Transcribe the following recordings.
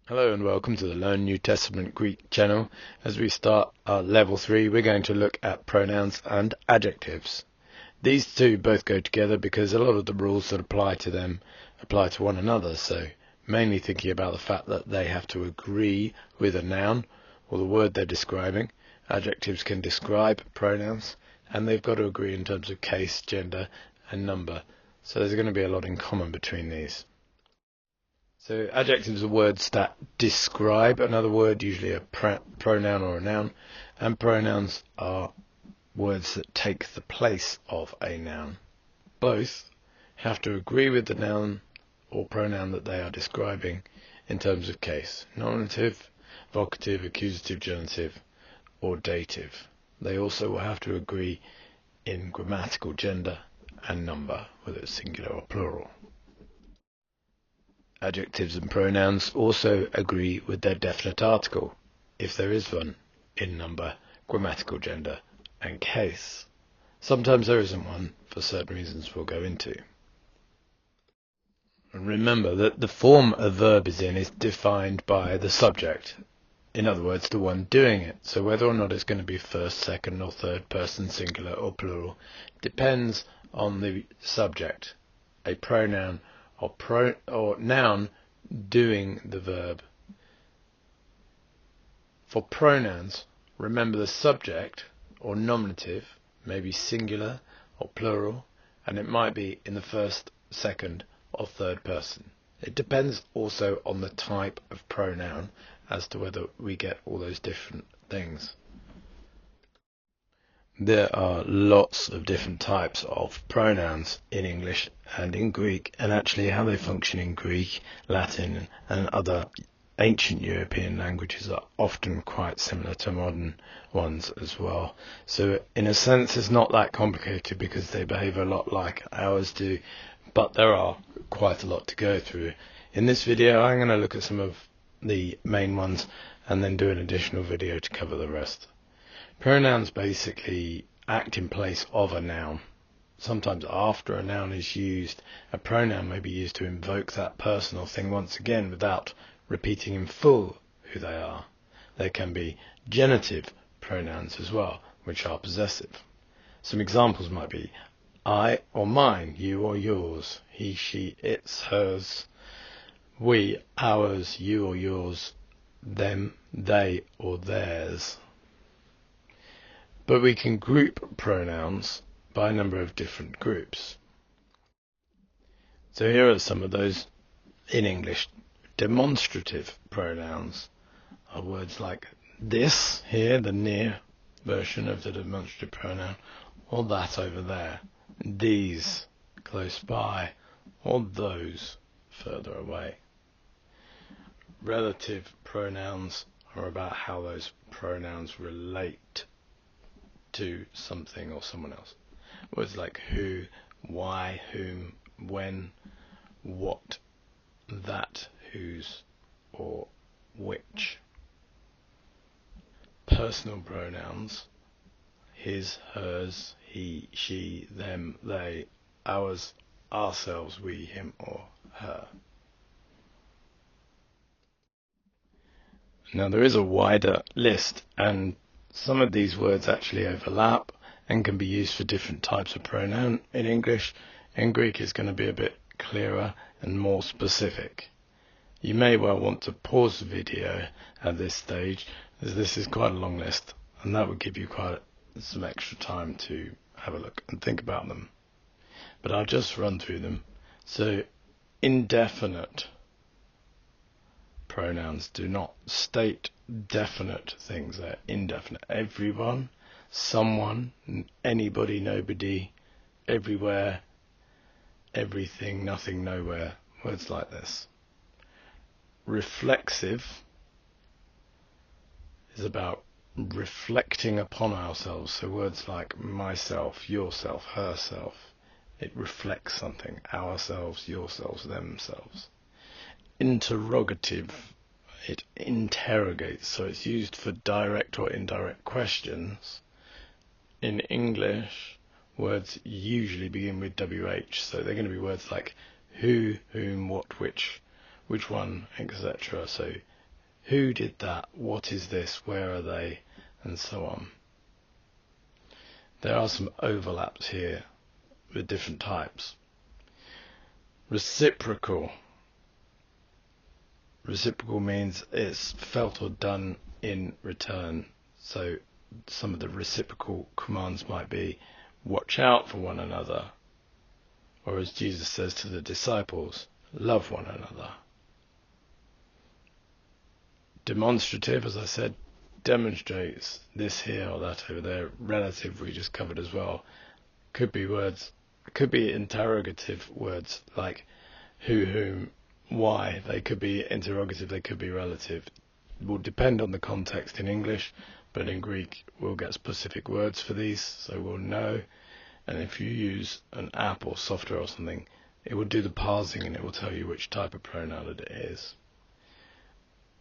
Hello and welcome to the Learn New Testament Greek channel. As we start our level 3, we're going to look at pronouns and adjectives. These two both go together because a lot of the rules that apply to them apply to one another. So mainly thinking about the fact that they have to agree with a noun or the word they're describing. Adjectives can describe pronouns and they've got to agree in terms of case, gender and number. So there's going to be a lot in common between these. So adjectives are words that describe another word, usually a pronoun or a noun, and pronouns are words that take the place of a noun. Both have to agree with the noun or pronoun that they are describing in terms of case, nominative, vocative, accusative, genitive, or dative. They also will have to agree in grammatical gender and number, whether it's singular or plural. Adjectives and pronouns also agree with their definite article, if there is one, in number, grammatical gender, and case. Sometimes there isn't one, for certain reasons we'll go into. And remember that the form a verb is in is defined by the subject, in other words, the one doing it. So whether or not it's going to be first, second, or third person, singular or plural, depends on the subject, a pronoun or noun doing the verb. For pronouns, remember the subject or nominative may be singular or plural, and it might be in the first, second, or third person. It depends also on the type of pronoun as to whether we get all those different things. There are lots of different types of pronouns in English and in Greek, and actually how they function in Greek, Latin, and other ancient European languages are often quite similar to modern ones as well. So in a sense it's not that complicated because they behave a lot like ours do, but there are quite a lot to go through. In this video I'm going to look at some of the main ones and then do an additional video to cover the rest. Pronouns basically act in place of a noun. Sometimes after a noun is used, a pronoun may be used to invoke that person or thing once again without repeating in full who they are. There can be genitive pronouns as well, which are possessive. Some examples might be I or mine, you or yours, he, she, its, hers, we, ours, you or yours, them, they or theirs. But we can group pronouns by a number of different groups. So here are some of those in English. Demonstrative pronouns are words like this here, the near version of the demonstrative pronoun, or that over there, these close by, or those further away. Relative pronouns are about how those pronouns relate to something or someone else. Words like who, why, whom, when, what, that, whose, or which. Personal pronouns, his, hers, he, she, them, they, ours, ourselves, we, him, or her. Now there is a wider list, and some of these words actually overlap and can be used for different types of pronoun in English. In Greek it's going to be a bit clearer and more specific. You may well want to pause the video at this stage, as this is quite a long list, and that would give you quite some extra time to have a look and think about them. But I'll just run through them. So, indefinite pronouns do not state definite things. They're indefinite. Everyone, someone, anybody, nobody, everywhere, everything, nothing, nowhere. Words like this. Reflexive is about reflecting upon ourselves. So words like myself, yourself, herself. It reflects something. Ourselves, yourselves, themselves. Interrogative, it interrogates, so it's used for direct or indirect questions. In English, words usually begin with WH, so they're going to be words like who, whom, what, which one, etc. So Who did that? What is this? Where are they? And so on. There are some overlaps here with different types. Reciprocal. Reciprocal means it's felt or done in return. So some of the reciprocal commands might be, watch out for one another. Or as Jesus says to the disciples, love one another. Demonstrative, as I said, demonstrates this here or that over there. Relative, we just covered as well. Could be words, could be interrogative words like who, whom, why. They could be interrogative, they could be relative. It will depend on the context in English, but in Greek we'll get specific words for these, so we'll know. And if you use an app or software or something, it will do the parsing and it will tell you which type of pronoun it is.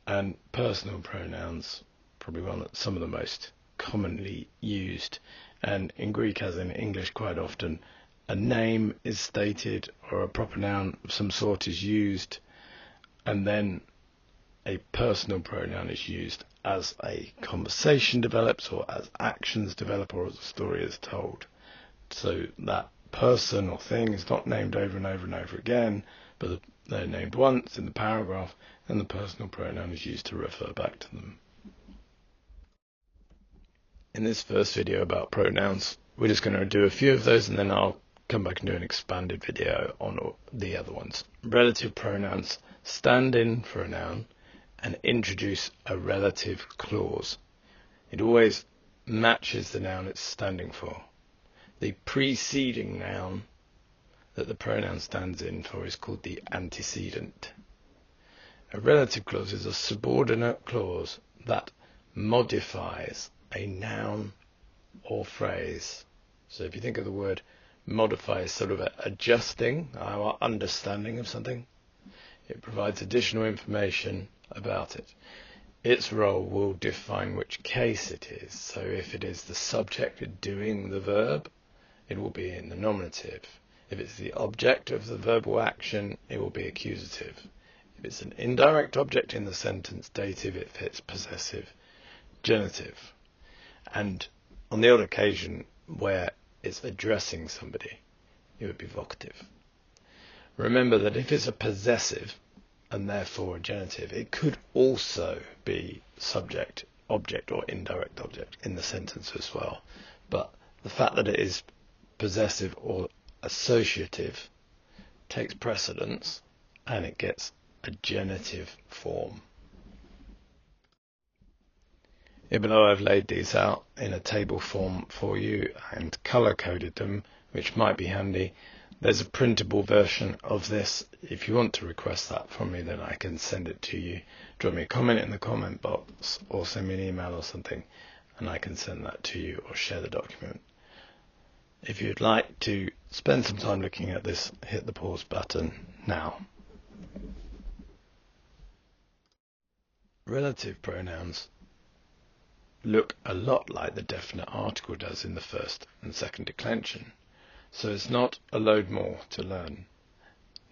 And personal pronouns, probably some of the most commonly used. And in Greek, as in English, quite often a name is stated or a proper noun of some sort is used, and then a personal pronoun is used as a conversation develops or as actions develop or as a story is told. So that person or thing is not named over and over and over again, but they're named once in the paragraph, and the personal pronoun is used to refer back to them. In this first video about pronouns, we're just going to do a few of those, and then I'll come back and do an expanded video on the other ones. Relative pronouns stand in for a noun and introduce a relative clause. It always matches the noun it's standing for. The preceding noun that the pronoun stands in for is called the antecedent. A relative clause is a subordinate clause that modifies a noun or phrase. So if you think of the word modify as sort of adjusting our understanding of something, it provides additional information about it. Its role will define which case it is. So if it is the subject doing the verb, it will be in the nominative. If it's the object of the verbal action, it will be accusative. If it's an indirect object in the sentence, dative. If it's possessive, genitive. And on the odd occasion where it's addressing somebody, it would be vocative. Remember that if it's a possessive and therefore a genitive, it could also be subject, object or indirect object in the sentence as well. But the fact that it is possessive or associative takes precedence and it gets a genitive form. Here below I've laid these out in a table form for you and color coded them, which might be handy. There's a printable version of this. If you want to request that from me, then I can send it to you. Drop me a comment in the comment box or send me an email or something and I can send that to you or share the document. If you'd like to spend some time looking at this, hit the pause button now. Relative pronouns look a lot like the definite article does in the first and second declension, so it's not a load more to learn.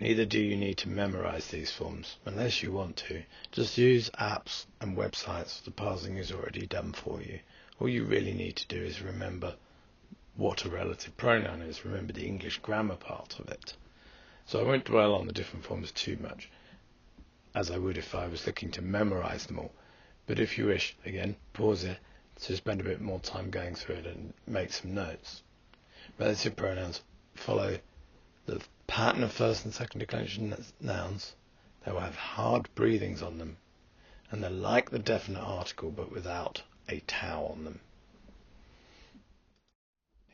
Neither do you need to memorize these forms unless you want to. Just use apps and websites. The parsing is already done for you. All you really need to do is remember what a relative pronoun is. Remember the English grammar part of it. So I won't dwell on the different forms too much, as I would if I was looking to memorize them all. But if you wish, again, pause it to spend a bit more time going through it and make some notes. Relative pronouns follow the pattern of first and second declension nouns. They will have hard breathings on them, and they're like the definite article but without a tau on them.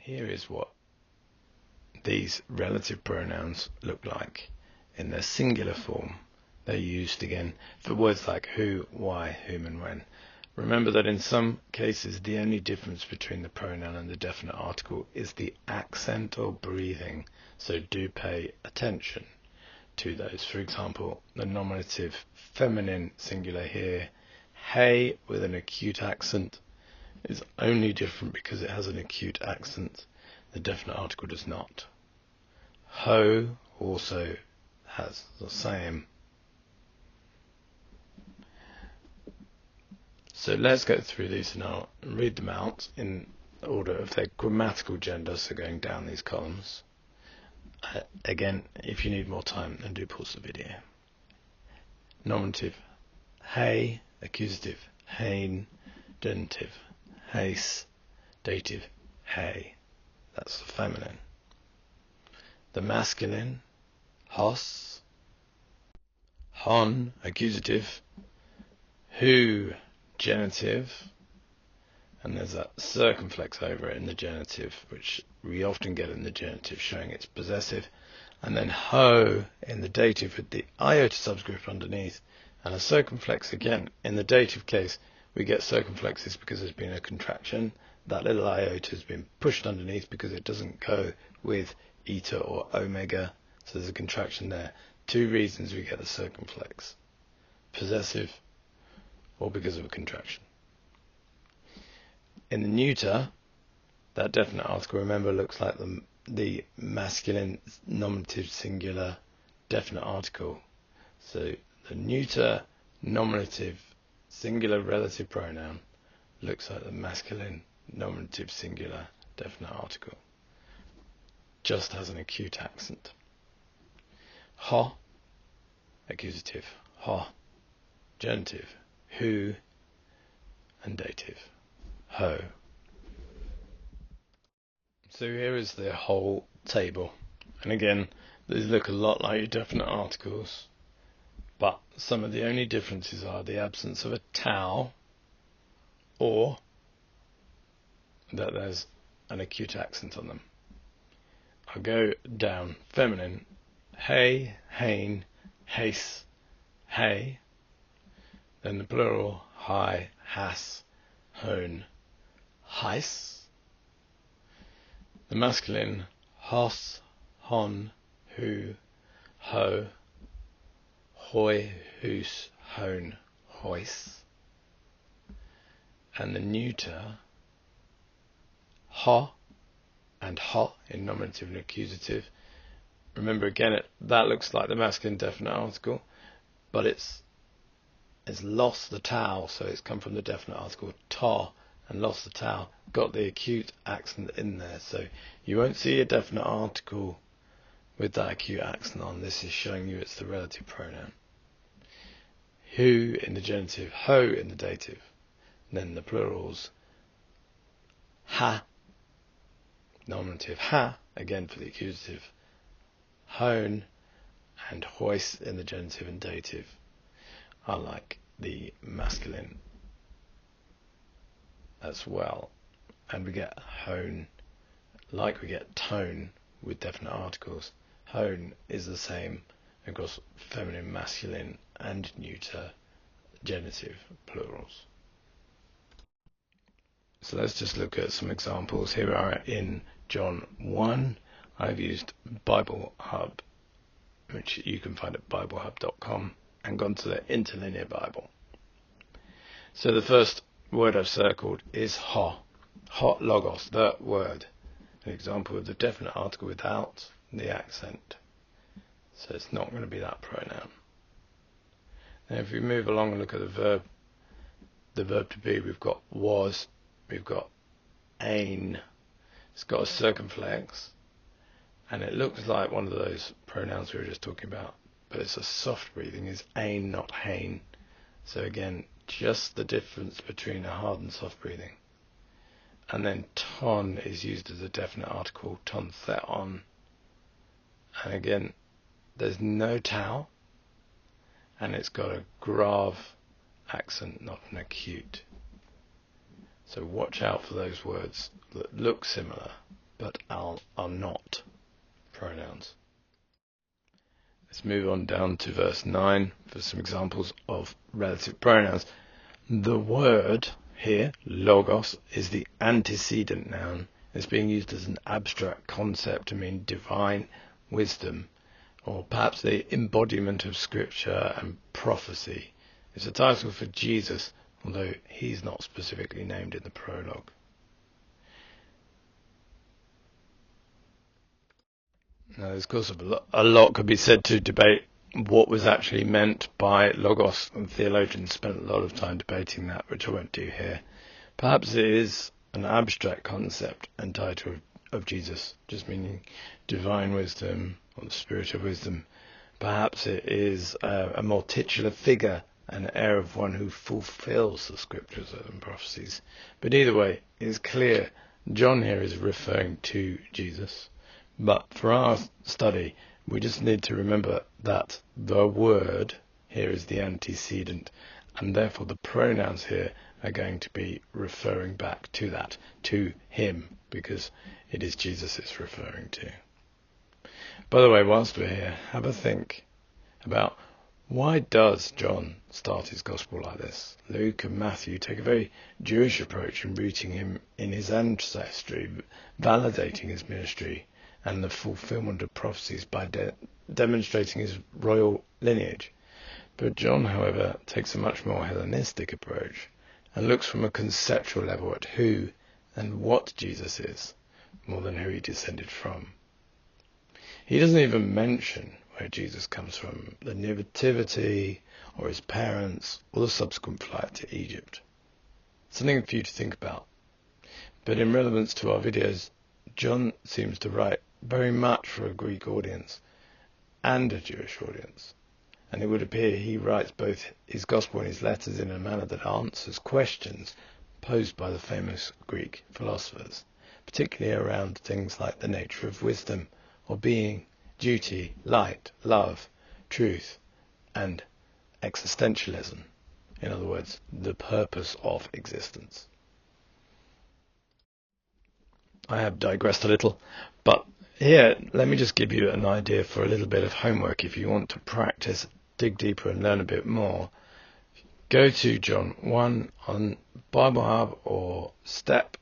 Here is what these relative pronouns look like in their singular form. They're used again for words like who, why, whom and when. Remember that in some cases the only difference between the pronoun and the definite article is the accent or breathing, so do pay attention to those. For example, the nominative feminine singular here, hey, with an acute accent, is only different because it has an acute accent. The definite article does not. Ho also has the same. So let's go through these now and read them out in order of their grammatical gender, so going down these columns. Again, if you need more time, then do pause the video. Nominative, hey. Accusative, hein. Genitive, heis. Dative, hey. That's the feminine. The masculine, hos. Hon, accusative. Who, genitive. And there's that circumflex over it in the genitive, which we often get in the genitive, showing it's possessive. And then ho in the dative with the iota subscript underneath. And a circumflex again. In the dative case, we get circumflexes because there's been a contraction. That little iota has been pushed underneath because it doesn't go with eta or omega. So there's a contraction there. Two reasons we get the circumflex. Possessive or because of a contraction. In the neuter, that definite article, remember, looks like the masculine nominative singular definite article. So the neuter nominative singular relative pronoun looks like the masculine nominative singular definite article. Just has an acute accent. Ho, accusative. Ho, genitive. Who, and dative. Ho. So here is the whole table. And again, these look a lot like your definite articles, but some of the only differences are the absence of a tau, or that there's an acute accent on them. I'll go down. Feminine, hey, hein, heis, hey. Then the plural, hi, has, hone, heis. The masculine, hos, hon, who, ho, hoi, whos, hone, hois. And the neuter, ho and ho in nominative and accusative. Remember again, that looks like the masculine definite article, but it's lost the tau, so it's come from the definite article ta and lost the tau, got the acute accent in there. So you won't see a definite article with that acute accent on. This is showing you it's the relative pronoun. Who in the genitive, ho in the dative. And then the plurals, ha, nominative, ha, again for the accusative, hone, and hois in the genitive and dative are like the masculine as well. And we get hone, like we get tone with definite articles. Hone is the same across feminine, masculine, and neuter genitive plurals. So let's just look at some examples. Here are in John 1. I've used Bible Hub, which you can find at biblehub.com, and gone to the Interlinear Bible. So the first word I've circled is ho. Ho, logos, the word. An example of the definite article without the accent. So it's not going to be that pronoun. And if we move along and look at the verb to be, we've got was, we've got ein. It's got a circumflex, and it looks like one of those pronouns we were just talking about, but it's a soft breathing, is ein, not hein. So again, just the difference between a hard and soft breathing. And then ton is used as a definite article, ton theon. And again, there's no tau, and it's got a grave accent, not an acute. So watch out for those words that look similar, but are not pronouns. Let's move on down to verse 9 for some examples of relative pronouns. The word here, logos, is the antecedent noun. It's being used as an abstract concept to mean divine wisdom, or perhaps the embodiment of scripture and prophecy. It's a title for Jesus, although he's not specifically named in the prologue. Now, there's of course a lot could be said to debate what was actually meant by logos, and theologians spent a lot of time debating that, which I won't do here. Perhaps it is an abstract concept and title of Jesus, just meaning divine wisdom or the spirit of wisdom. Perhaps it is a more titular figure, an air of one who fulfills the scriptures and prophecies. But either way, it's clear John here is referring to Jesus. But for our study, we just need to remember that the word here is the antecedent, and therefore the pronouns here are going to be referring back to that, to him, because it is Jesus it's referring to. By the way, whilst we're here, have a think about why does John start his gospel like this? Luke and Matthew take a very Jewish approach in rooting him in his ancestry, validating his ministry and the fulfillment of prophecies by demonstrating his royal lineage. But John, however, takes a much more Hellenistic approach and looks from a conceptual level at who and what Jesus is, more than who he descended from. He doesn't even mention where Jesus comes from, the nativity, or his parents, or the subsequent flight to Egypt. Something for you to think about. But in relevance to our videos, John seems to write very much for a Greek audience and a Jewish audience. And it would appear he writes both his gospel and his letters in a manner that answers questions posed by the famous Greek philosophers, particularly around things like the nature of wisdom, or being, duty, light, love, truth, and existentialism. In other words, the purpose of existence. I have digressed a little, but here, let me just give you an idea for a little bit of homework. If you want to practice, dig deeper and learn a bit more, go to John 1 on Bible Hub or Step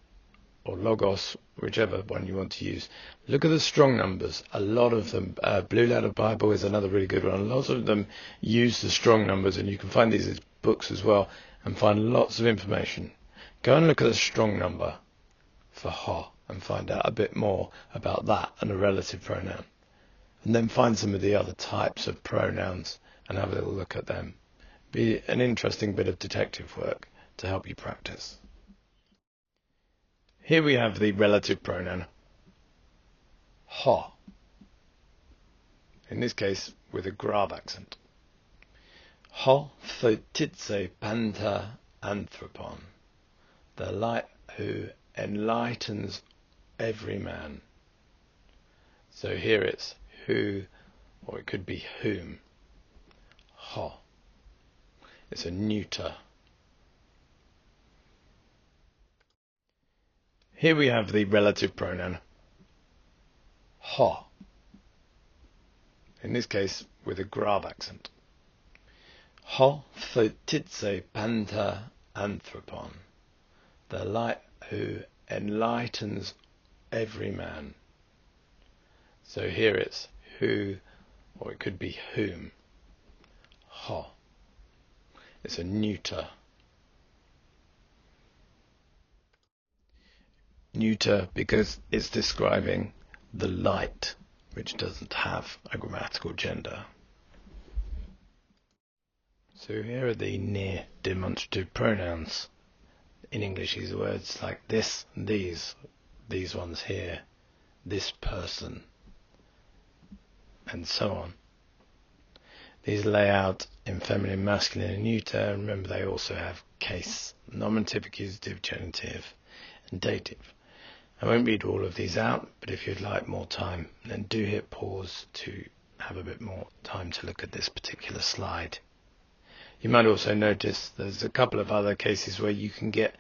or Logos, whichever one you want to use. Look at the strong numbers. A lot of them, Blue Letter Bible is another really good one. A lot of them use the strong numbers, and you can find these as books as well and find lots of information. Go and look at the strong number for ha and find out a bit more about that and a relative pronoun. And then find some of the other types of pronouns and have a little look at them. Be an interesting bit of detective work to help you practice. Here we have the relative pronoun ha, in this case with a grave accent. Ha photitse panta anthropon, the light who enlightens every man. So here it's who, or it could be whom. Ha. It's a neuter. Here we have the relative pronoun ha, in this case with a grave accent. Ha photitse panta anthropon, the light who enlightens every man. So here it's who, or it could be whom. Ha. It's a neuter. Neuter because it's describing the light, which doesn't have a grammatical gender. So here are the near demonstrative pronouns. In English, these words like this and these ones here, this person, and so on. These lay out in feminine, masculine, and neuter. Remember, they also have case, nominative, accusative, genitive, and dative. I won't read all of these out, but if you'd like more time, then do hit pause to have a bit more time to look at this particular slide. You might also notice there's a couple of other cases where you can get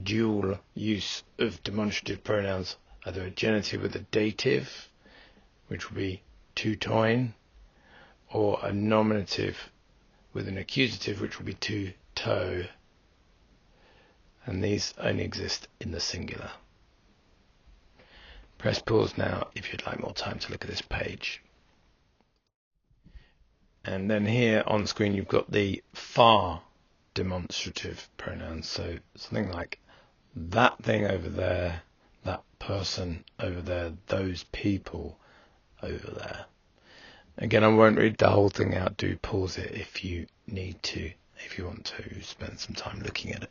dual use of demonstrative pronouns, either a genitive with a dative, which would be to toin, or a nominative with an accusative, which would be to toe. And these only exist in the singular. Press pause now if you'd like more time to look at this page. And then here on screen you've got the far demonstrative pronouns. So something like that thing over there, that person over there, those people over there. Again, I won't read the whole thing out. Do pause it if you need to, if you want to spend some time looking at it.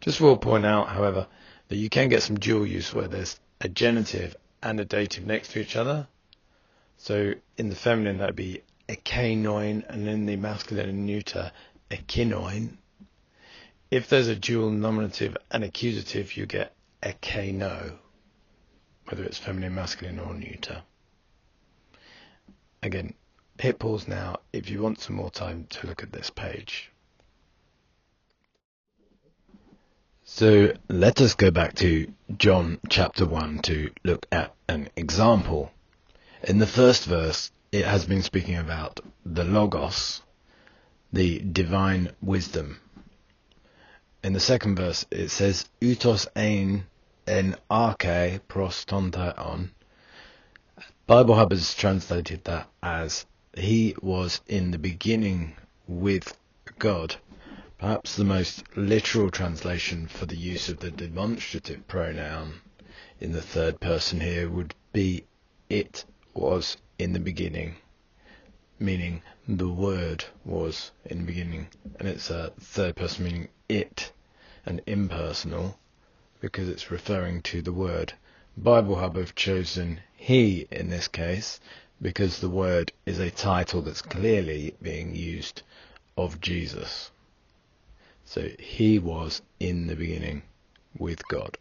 Just will point out, however, that you can get some dual use where there's a genitive and a dative next to each other. So in the feminine that would be ekanoin, and in the masculine and neuter ekinoin. If there's a dual nominative and accusative, you get ekano, whether it's feminine, masculine or neuter. Again, hit pause now if you want some more time to look at this page. So let us go back to John chapter 1 to look at an example. In the first verse, it has been speaking about the Logos, the divine wisdom. In the second verse, it says, Utos ein en arche prostonteon. Bible Hub has translated that as, he was in the beginning with God. Perhaps the most literal translation for the use of the demonstrative pronoun in the third person here would be, it was in the beginning, meaning the Word was in the beginning. And it's a third person meaning it, and impersonal, because it's referring to the Word. Bible Hub have chosen he in this case, because the Word is a title that's clearly being used of Jesus. So he was in the beginning with God.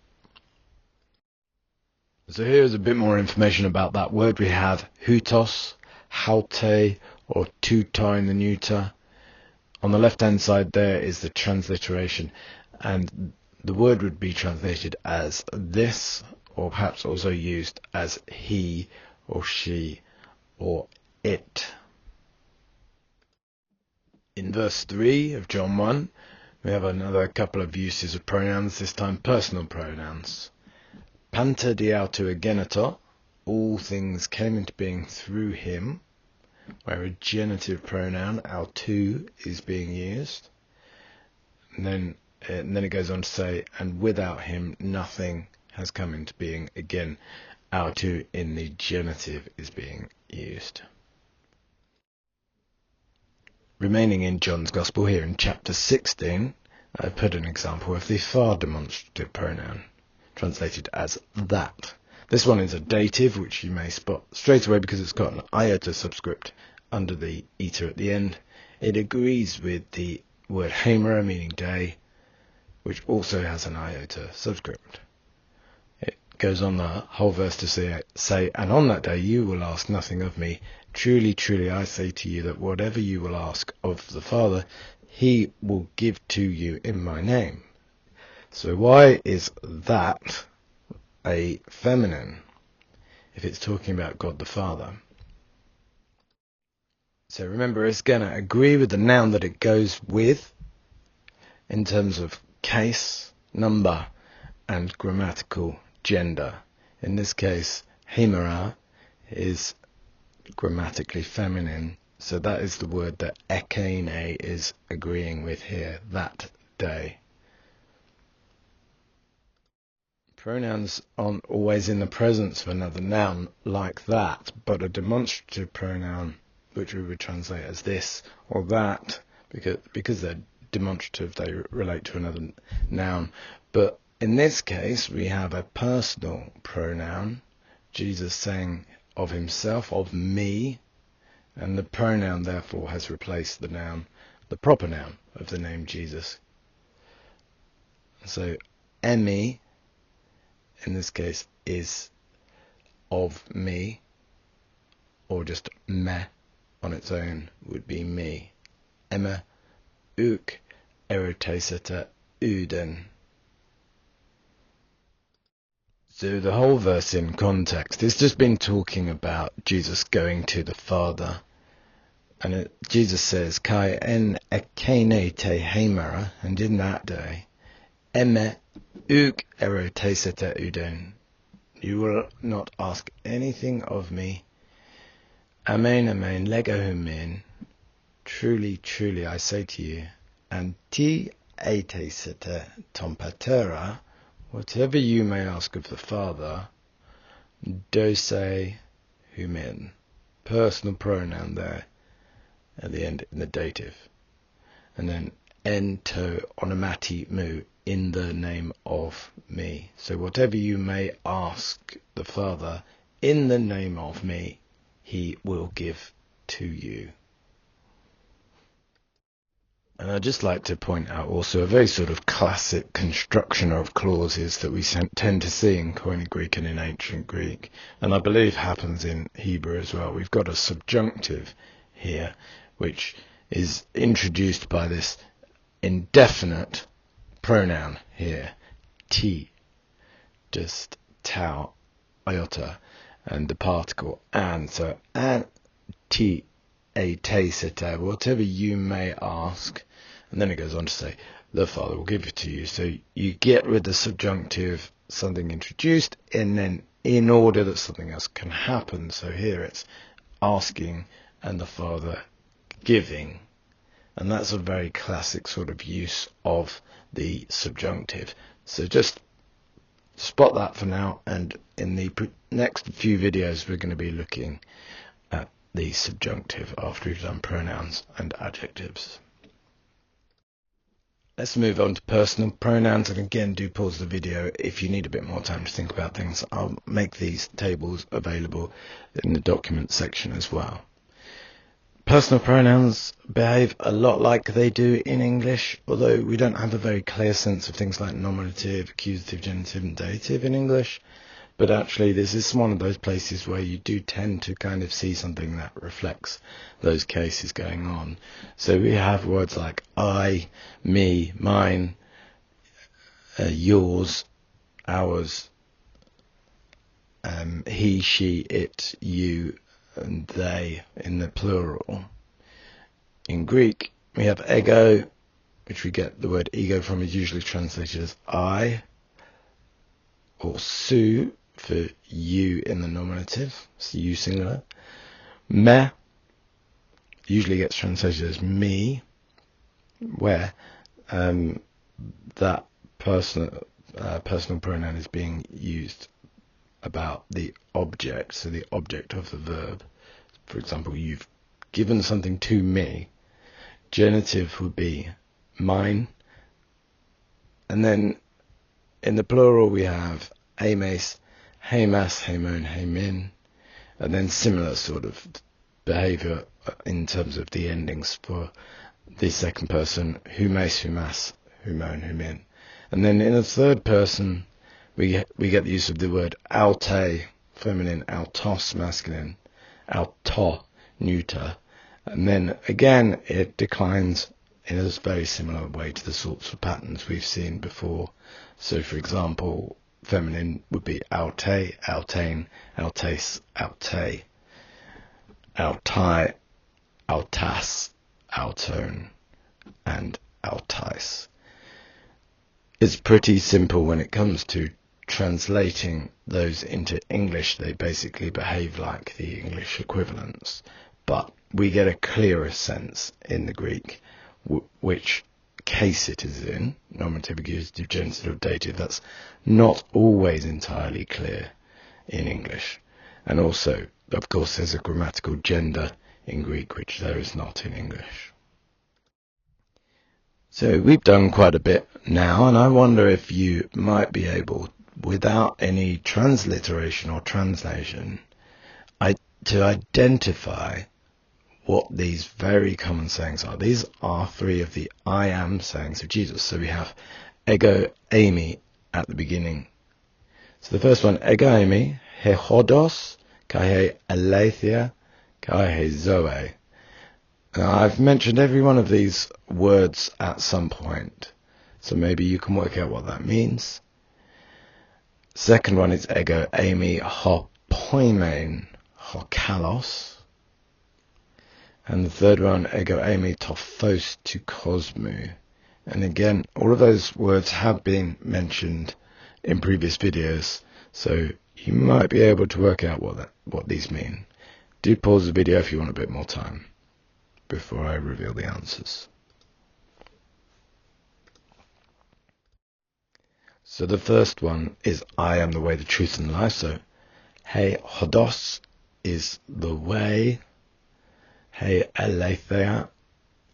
So here's a bit more information about that word. We have hutos, haute, or tuta in the neuter. On the left hand side there is the transliteration, and the word would be translated as this, or perhaps also used as he or she or it. In verse 3 of John 1, we have another couple of uses of pronouns, this time personal pronouns. Panta diautu ageneto, all things came into being through him, where a genitive pronoun, autu, is being used. And then it goes on to say, and without him nothing has come into being. Again, autu in the genitive is being used. Remaining in John's Gospel here in chapter 16, I put an example of the far demonstrative pronoun, translated as that. This one is a dative, which you may spot straight away because it's got an iota subscript under the eta at the end. It agrees with the word hemera, meaning day, which also has an iota subscript. It goes on the whole verse to say, and on that day you will ask nothing of me. Truly, truly, I say to you that whatever you will ask of the Father, he will give to you in my name. So why is that a feminine if it's talking about God the Father? So remember, it's going to agree with the noun that it goes with in terms of case, number, and grammatical gender. In this case, hemera is grammatically feminine, so that is the word that ekene is agreeing with here, that day. Pronouns aren't always in the presence of another noun like that, but a demonstrative pronoun, which we would translate as this or that, because they're demonstrative, they relate to another noun. But in this case, we have a personal pronoun, Jesus saying of himself, of me, and the pronoun therefore has replaced the noun, the proper noun of the name Jesus. So emi in this case is of me, or just me on its own would be me. Emme uk eroteseta uden. So the whole verse in context is just been talking about Jesus going to the Father. And Jesus says, Kai en ekene te hemera, and in that day, emme uk eroteseta uden. You will not ask anything of me. Amen, amen, lego humin. Truly, truly, I say to you, and ti eteseta ton patera, whatever you may ask of the Father, dose humin. personal pronoun there at the end in the dative. And then en to onomati mu, in the name of me. So whatever you may ask the Father in the name of me, he will give to you. And I'd just like to point out also a very sort of classic construction of clauses that we tend to see in Koine Greek and in ancient Greek, and I believe happens in Hebrew as well. We've got a subjunctive here, which is introduced by this indefinite pronoun here, t, just tau, iota, and the particle an. So an, t, a, te, sete, whatever you may ask. And then it goes on to say, the Father will give it to you. So you get with the subjunctive something introduced, and then in order that something else can happen. So here it's asking and the Father giving. And that's a very classic sort of use of the subjunctive. So just spot that for now, and in the next few videos we're going to be looking at the subjunctive after we've done pronouns and adjectives. Let's move on to personal pronouns, and again do pause the video if you need a bit more time to think about things. I'll make these tables available in the document section as well. Personal pronouns behave a lot like they do in English, although we don't have a very clear sense of things like nominative, accusative, genitive and dative in English. But actually this is one of those places where you do tend to kind of see something that reflects those cases going on. So we have words like I, me, mine, yours, ours, he, she, it, you, and they in the plural. In Greek we have ego, which we get the word ego from, is usually translated as I, or su for you in the nominative, so you singular. Me usually gets translated as me, where that personal pronoun is being used about the object, so the object of the verb. For example, you've given something to me. Genitive would be mine. And then in the plural we have ames, hemas, hemon, hemin, and then similar sort of behavior in terms of the endings for the second person, humes, humas, humon, humin. And then in the third person we get the use of the word alte, feminine, altos, masculine, alto, neuter, and then again it declines in a very similar way to the sorts of patterns we've seen before. So for example, feminine would be alte, altain, altes, alte, altai, altas, altone, and altais. It's pretty simple when it comes to translating those into English. They basically behave like the English equivalents, but we get a clearer sense in the Greek which case it is in, nominative, accusative, genitive, dative. That's not always entirely clear in English. And also, of course, there's a grammatical gender in Greek, which there is not in English. So we've done quite a bit now, and I wonder if you might be able, without any transliteration or translation, to identify what these very common sayings are. These are three of the I am sayings of Jesus. So we have ego eimi at the beginning. So the first one, ego eimi, he hodos, kai he aletheia, kai he zoe. Now, I've mentioned every one of these words at some point, so maybe you can work out what that means. Second one is ego eimi ho poimen ho kalos. And the third one, ego eimi to phos to cosmu. And again, all of those words have been mentioned in previous videos, so you might be able to work out what these mean. Do pause the video if you want a bit more time before I reveal the answers. So the first one is I am the way, the truth and the life. So he hodos is the way. He aletheia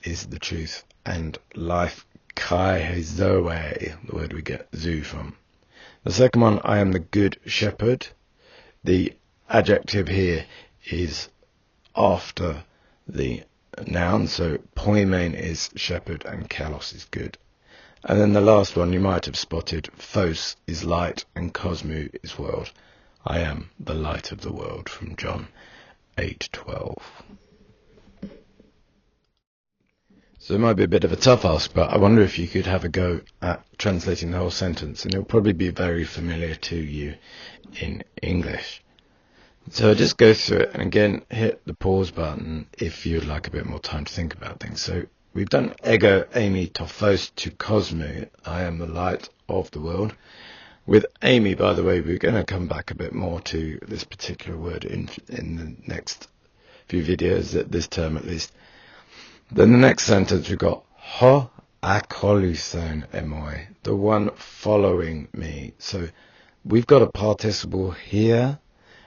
is the truth. And life, kai he zoe, the word we get zoo from. The second one, I am the good shepherd. The adjective here is after the noun, so poimen is shepherd and kalos is good. And then the last one you might have spotted, phos is light and cosmu is world. I am the light of the world, from John 8:12. So it might be a bit of a tough ask, but I wonder if you could have a go at translating the whole sentence, and it'll probably be very familiar to you in English. So just go through it, and again, hit the pause button if you'd like a bit more time to think about things. So we've done ego, Amy, tophos, to cosmu, I am the light of the world. With Amy, by the way, we're going to come back a bit more to this particular word in the next few videos, this term at least. Then the next sentence we've got ho akoluthon emoi, the one following me. So we've got a participle here,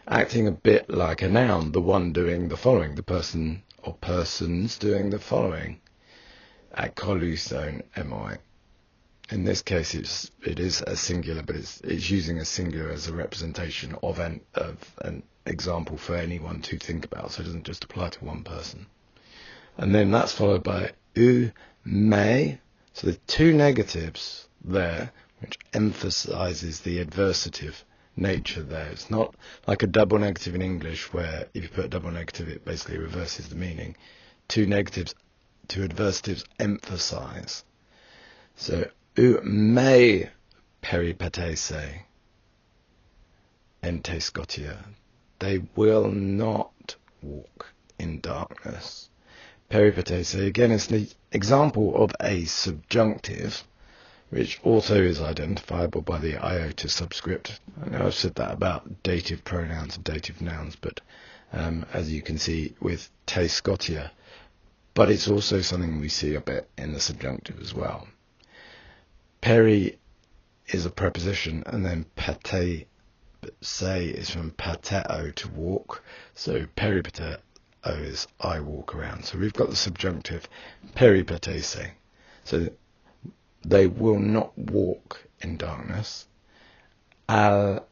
acting a bit like a noun, the one doing the following, the person or persons doing the following. Akoluthon emoi. In this case, it is a singular, but it's using a singular as a representation of an example for anyone to think about. So it doesn't just apply to one person. And then that's followed by u me. So the two negatives there, which emphasizes the adversative nature there. It's not like a double negative in English, where if you put a double negative, it basically reverses the meaning. Two negatives, two adversatives emphasize. So u me peripatese ente scotia. They will not walk in darkness. Peripatese, again, is an example of a subjunctive, which also is identifiable by the iota subscript. I know I've said that about dative pronouns and dative nouns, but as you can see with te scotia, but it's also something we see a bit in the subjunctive as well. Peri is a preposition, and then pate se is from pateo, to walk. So peripateo is I walk around. So we've got the subjunctive peripatese. So they will not walk in darkness. Al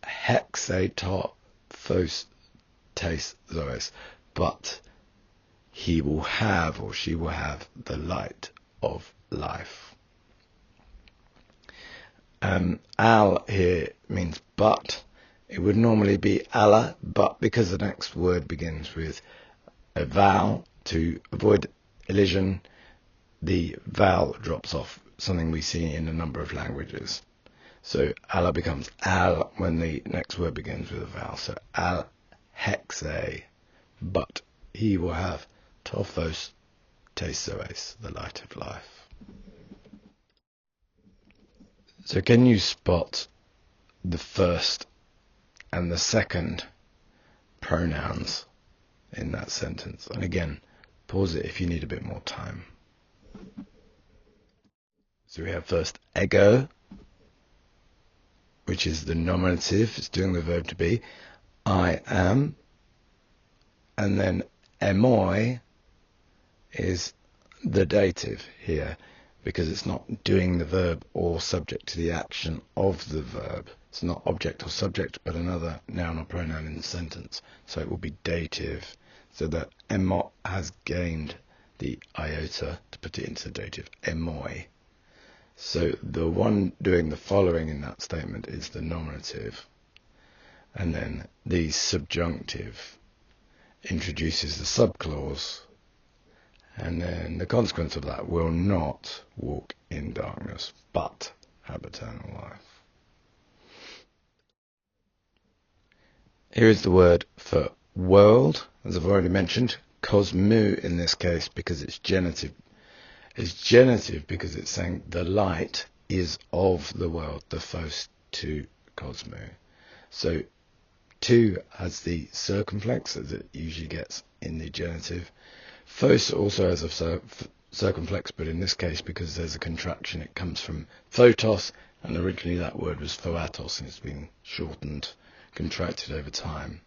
hexato phos tes zoes, but he will have, or she will have, the light of life. Al here means but. It would normally be alla, but because the next word begins with a vowel, to avoid elision, the vowel drops off, something we see in a number of languages. So alla becomes al when the next word begins with a vowel. So al hexe, but he will have tophos tesoes, the light of life. So can you spot the first and the second pronouns in that sentence? And again, pause it if you need a bit more time. So we have first ego, which is the nominative, it's doing the verb to be, I am, and then emoi is the dative here, because it's not doing the verb or subject to the action of the verb. It's not object or subject, but another noun or pronoun in the sentence. So it will be dative. So that emot has gained the iota to put it into dative, emoi. So the one doing the following in that statement is the nominative. And then the subjunctive introduces the subclause. And then the consequence of that, will not walk in darkness, but have eternal life. Here is the word for world, as I've already mentioned, cosmu in this case, because it's genitive. It's genitive because it's saying the light is of the world, the phos to cosmu. So to has the circumflex, as it usually gets in the genitive. Phos also has a circumflex, but in this case, because there's a contraction, it comes from photos, and originally that word was phoatos, and it's been shortened, contracted over time.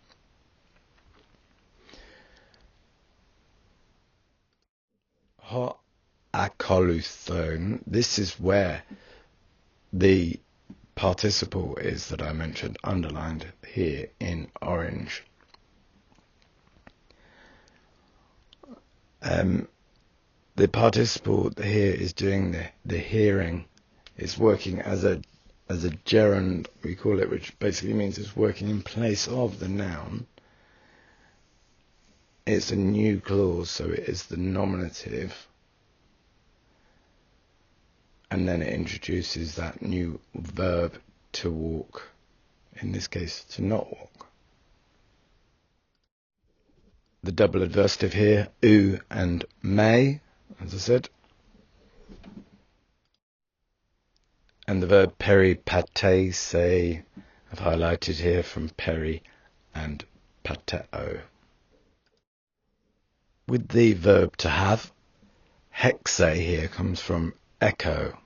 Ho akoluthon. This is where the participle is that I mentioned, underlined here in orange. The participle here is doing the hearing. It's working as a gerund, we call it, which basically means it's working in place of the noun. It's a new clause, so it is the nominative. And then it introduces that new verb to walk, in this case to not walk. The double adversative here, u and may, as I said. And the verb peripatese, I've highlighted here from peri and pateo. With the verb to have, hexe here comes from echo.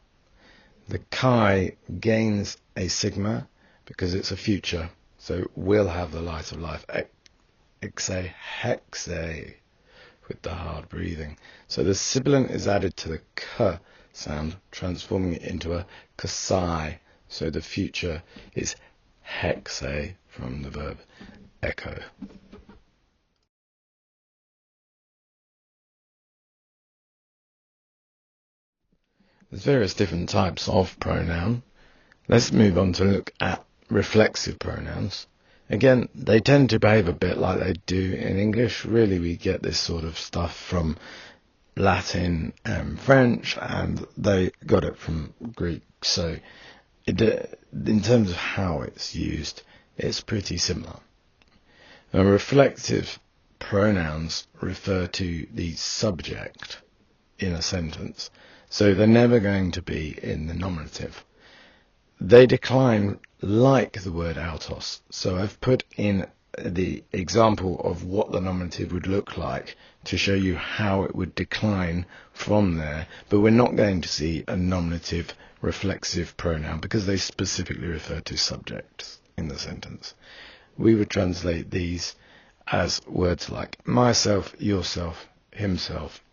The chi gains a sigma because it's a future, so will have the light of life. Exe, hexe, with the hard breathing. So the sibilant is added to the k sound, transforming it into a kasai. So the future is hexe from the verb echo. There's various different types of pronoun. Let's move on to look at reflexive pronouns. Again, they tend to behave a bit like they do in English. Really, we get this sort of stuff from Latin and French, and they got it from Greek. So in terms of how it's used, it's pretty similar. Now, reflexive pronouns refer to the subject in a sentence. So they're never going to be in the nominative. They decline like the word autos. So I've put in the example of what the nominative would look like to show you how it would decline from there. But we're not going to see a nominative reflexive pronoun because they specifically refer to subjects in the sentence. We would translate these as words like myself, yourself, himself,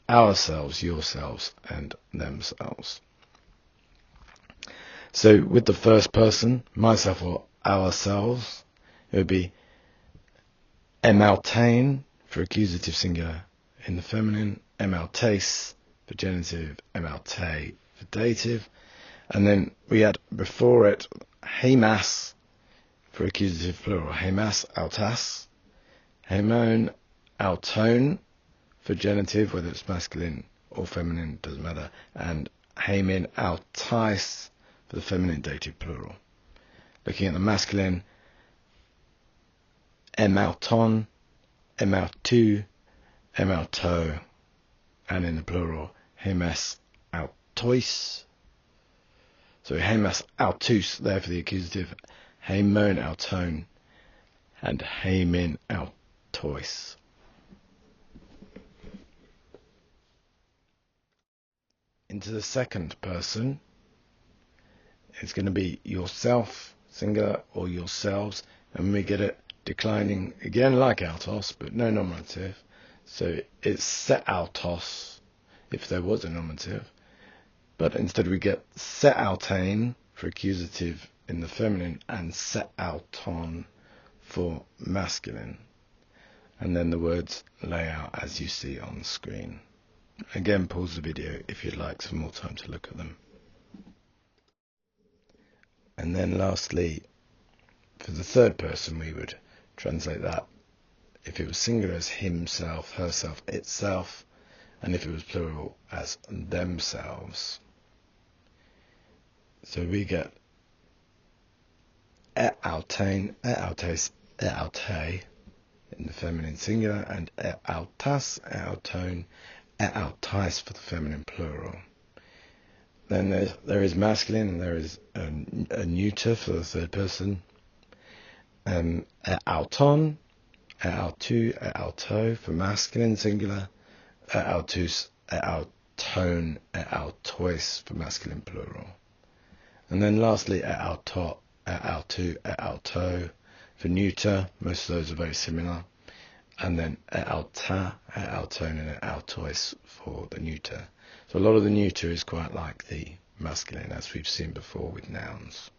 ourselves, yourselves, and themselves. So with the first person, myself or ourselves, it would be emaltain for accusative singular in the feminine, emaltes for genitive, emalte for dative, and then we had before it hemas for accusative plural, hemas, autas, hemon, auton for genitive, whether it's masculine or feminine, doesn't matter, and hemin, autais for the feminine dative plural. Looking at the masculine, emauton, emautu, emauto, and in the plural, hemes autois. So hemes autus there for the accusative, hemon auton, and hemin autois. Into the second person, it's going to be yourself, singular, or yourselves, and we get it declining again like autos, but no nominative. So it's se autos if there was a nominative, but instead we get se autain for accusative in the feminine and se auton for masculine, and then the words lay out as you see on the screen. Again, pause the video if you'd like some more time to look at them. And then lastly, for the third person, we would translate that if it was singular as himself, herself, itself, and if it was plural as themselves. So we get autain, autes, aute in the feminine singular, and autas, auton, autais for the feminine plural. Then there is masculine, and there is a neuter for the third person. Auton, autu, auto for masculine singular, autus, auton, autois for masculine plural. And then lastly, auto, autu, auto for neuter. Most of those are very similar. and then et alta, et altone, and et altois for the neuter. So a lot of the neuter is quite like the masculine, as we've seen before with nouns.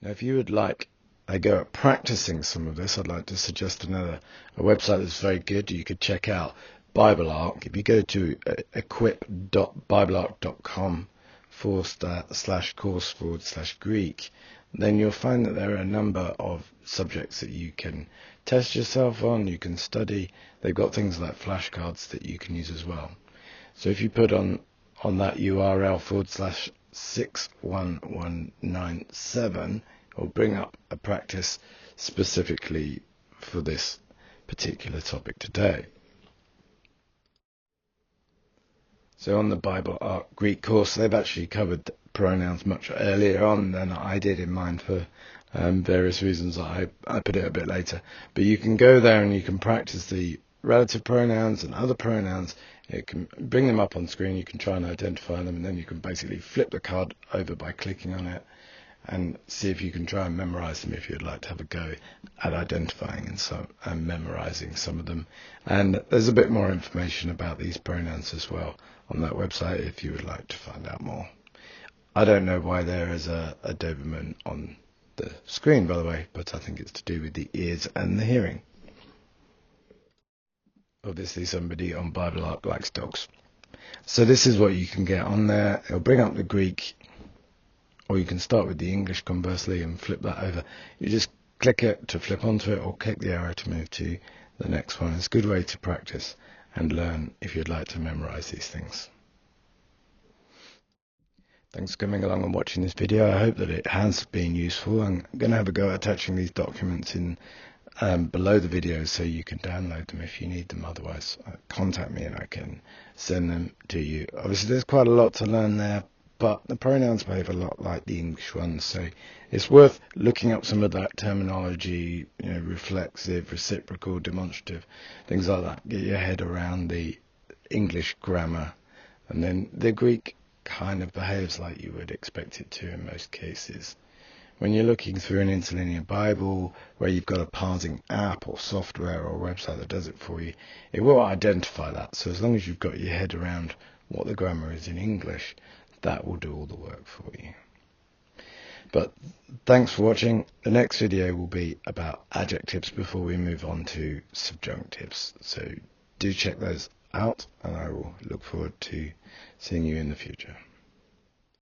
Now, if you would like a go at practicing some of this, I'd like to suggest a website that's very good. You could check out Bible Arc. If you go to equip.biblearc.com/course/Greek, then you'll find that there are a number of subjects that you can test yourself on, you can study. They've got things like flashcards that you can use as well. So if you put on that URL /61197, it'll bring up a practice specifically for this particular topic today. So on the Bible Arc Greek course, they've actually covered pronouns much earlier on than I did in mine for various reasons. I put it a bit later. But you can go there and you can practice the relative pronouns and other pronouns. It can bring them up on screen. You can try and identify them, and then you can basically flip the card over by clicking on it and see if you can try and memorize them if you'd like to have a go at identifying and memorizing some of them. And there's a bit more information about these pronouns as well on that website if you would like to find out more. I don't know why there is a Doberman on the screen, by the way, but I think it's to do with the ears and the hearing. Obviously somebody on Bible Arc likes dogs. So this is what you can get on there. It'll bring up the Greek, or you can start with the English conversely and flip that over. You just click it to flip onto it, or click the arrow to move to the next one. It's a good way to practice and learn if you'd like to memorize these things. Thanks for coming along and watching this video. I hope that it has been useful. I'm going to have a go at attaching these documents in below the video so you can download them if you need them. Otherwise, contact me and I can send them to you. Obviously, there's quite a lot to learn there, but the pronouns behave a lot like the English ones, so it's worth looking up some of that terminology, reflexive, reciprocal, demonstrative, things like that. Get your head around the English grammar, and then the Greek kind of behaves like you would expect it to in most cases. When you're looking through an interlinear Bible where you've got a parsing app or software or website that does it for you, it will identify that. So as long as you've got your head around what the grammar is in English, that will do all the work for you. But thanks for watching. The next video will be about adjectives before we move on to subjunctives. So do check those out, and I will look forward to seeing you in the future.